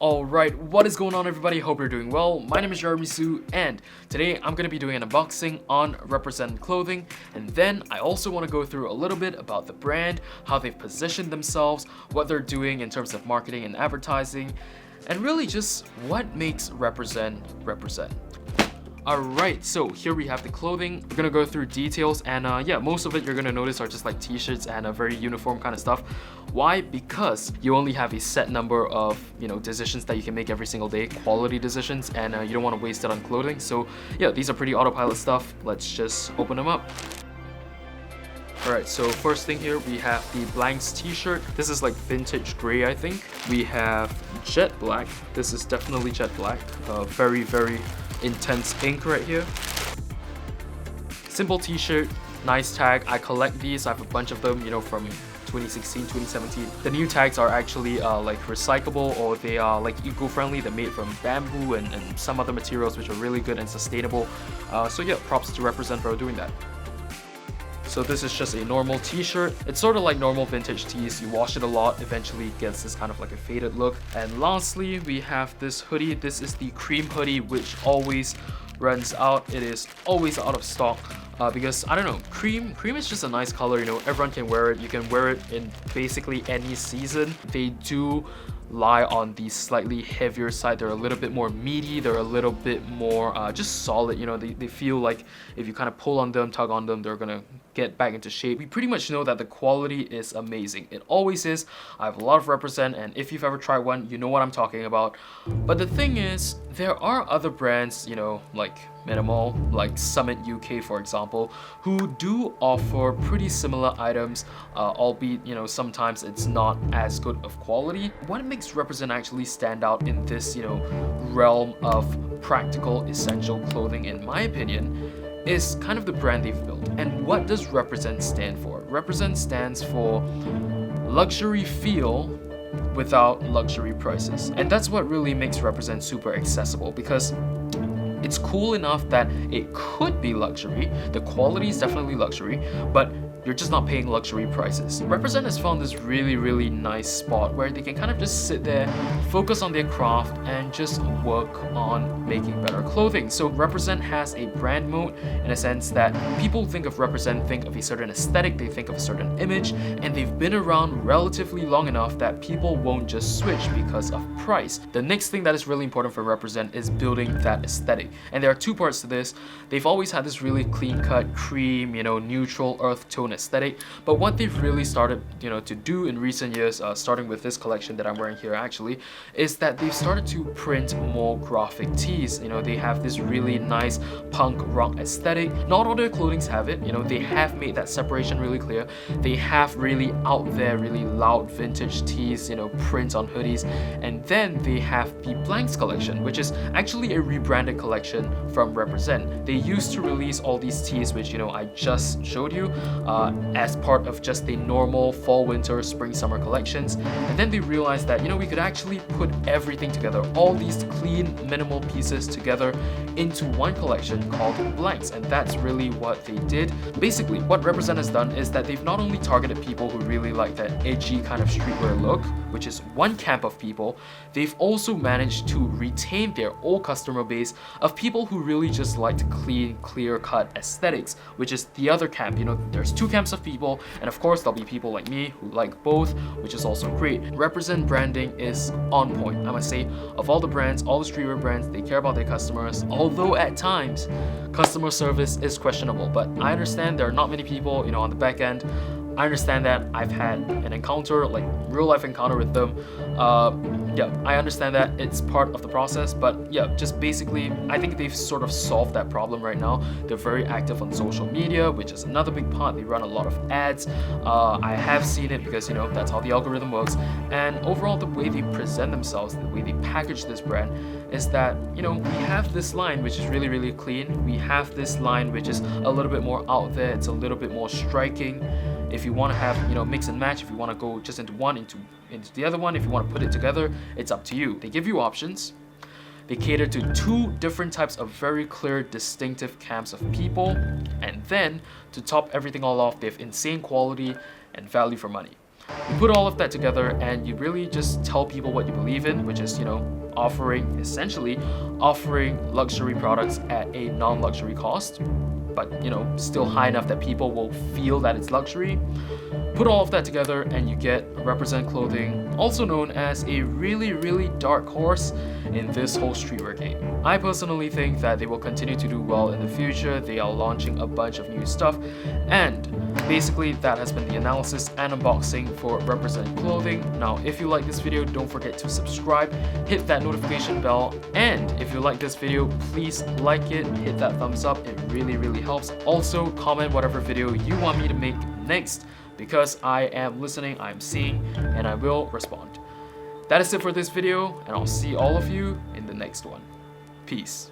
Alright, what is going on everybody? Hope you're doing well. My name is Jeremy Su and today I'm going to be doing an unboxing on Represent clothing, and then I also want to go through a little bit about the brand, how they've positioned themselves, what they're doing in terms of marketing and advertising, and really just what makes Represent. Alright, so here we have the clothing. We're gonna go through details and yeah, most of it you're gonna notice are just like t-shirts and a very uniform kind of stuff. Why? Because you only have a set number of, decisions that you can make every single day, quality decisions, and you don't want to waste it on clothing. So yeah, these are pretty autopilot stuff. Let's just open them up. Alright, so first thing here, we have the Blanks t-shirt. This is like vintage gray, I think. We have jet black. This is definitely jet black. Very, very intense ink right here. Simple t-shirt, nice tag. I collect these. I have a bunch of them, from 2016, 2017. The new tags are actually like recyclable, or they are like eco-friendly. They're made from bamboo and some other materials which are really good and sustainable. So yeah, props to Represent for doing that. So this is just a normal t-shirt. It's sort of like normal vintage tees. You wash it a lot, eventually it gets this kind of like a faded look. And lastly, we have this hoodie. This is the cream hoodie, which always runs out. It is always out of stock. Because I don't know, cream is just a nice color, everyone can wear it. You can wear it in basically any season. They do lie on the slightly heavier side. They're a little bit more meaty, they're a little bit more just solid. They feel like if you kind of pull on them, tug on them, they're gonna get back into shape. We pretty much know that the quality is amazing. It always is. I have a lot of Represent, and if you've ever tried one, you know what I'm talking about. But the thing is, there are other brands, like Minimal, like Summit UK for example, who do offer pretty similar items, albeit sometimes it's not as good of quality. What makes Represent actually stand out in this realm of practical essential clothing, in my opinion, is kind of the brand they've built. And what does Represent stand for? Represent stands for luxury feel without luxury prices. And that's what really makes Represent super accessible, because it's cool enough that it could be luxury. The quality is definitely luxury, but you're just not paying luxury prices. Represent has found this really, really nice spot where they can kind of just sit there, focus on their craft, and just work on making better clothing. So Represent has a brand mode in a sense that people think of Represent, think of a certain aesthetic, they think of a certain image, and they've been around relatively long enough that people won't just switch because of price. The next thing that is really important for Represent is building that aesthetic. And there are two parts to this. They've always had this really clean-cut, cream, neutral earth tone aesthetic, but what they've really started to do in recent years, starting with this collection that I'm wearing here actually, is that they've started to print more graphic tees. They have this really nice punk rock aesthetic. Not all their clothings have it. They have made that separation really clear. They have really out there, really loud vintage tees, print on hoodies, and then they have the Blanks collection, which is actually a rebranded collection from Represent. They used to release all these tees, which I just showed you, as part of just the normal fall, winter, spring, summer collections. And then they realized that we could actually put everything together, all these clean, minimal pieces together into one collection called Blanks. And that's really what they did. Basically, what Represent has done is that they've not only targeted people who really like that edgy kind of streetwear look, which is one camp of people, they've also managed to retain their old customer base of people who really just liked clean, clear-cut aesthetics, which is the other camp. There's two camps of people, and of course there'll be people like me who like both, which is also great. Represent branding is on point. I must say, of all the brands, all the streetwear brands, they care about their customers, although at times customer service is questionable. But I understand there are not many people on the back end. I understand that. I've had an encounter, like real life encounter with them. Yeah, I understand that it's part of the process, but yeah, just basically, I think they've sort of solved that problem right now. They're very active on social media, which is another big part. They run a lot of ads. I have seen it because, that's how the algorithm works. And overall, the way they present themselves, the way they package this brand is that, we have this line which is really, really clean. We have this line which is a little bit more out there. It's a little bit more striking. If you want to have, mix and match, if you want to go just into one, into the other one, if you want to put it together, it's up to you. They give you options. They cater to two different types of very clear, distinctive camps of people. And then, to top everything all off, they have insane quality and value for money. You put all of that together and you really just tell people what you believe in, which is, essentially offering luxury products at a non-luxury cost, but still high enough that people will feel that it's luxury. Put all of that together and you get Represent Clothing, also known as a really, really dark horse in this whole streetwear game. I personally think that they will continue to do well in the future. They are launching a bunch of new stuff, and basically that has been the analysis and unboxing for Represent Clothing. Now, if you like this video, don't forget to subscribe, hit that notification bell, and if you like this video, please like it, hit that thumbs up, it really, really helps. Also, comment whatever video you want me to make next, because I am listening, I am seeing, and I will respond. That is it for this video, and I'll see all of you in the next one. Peace.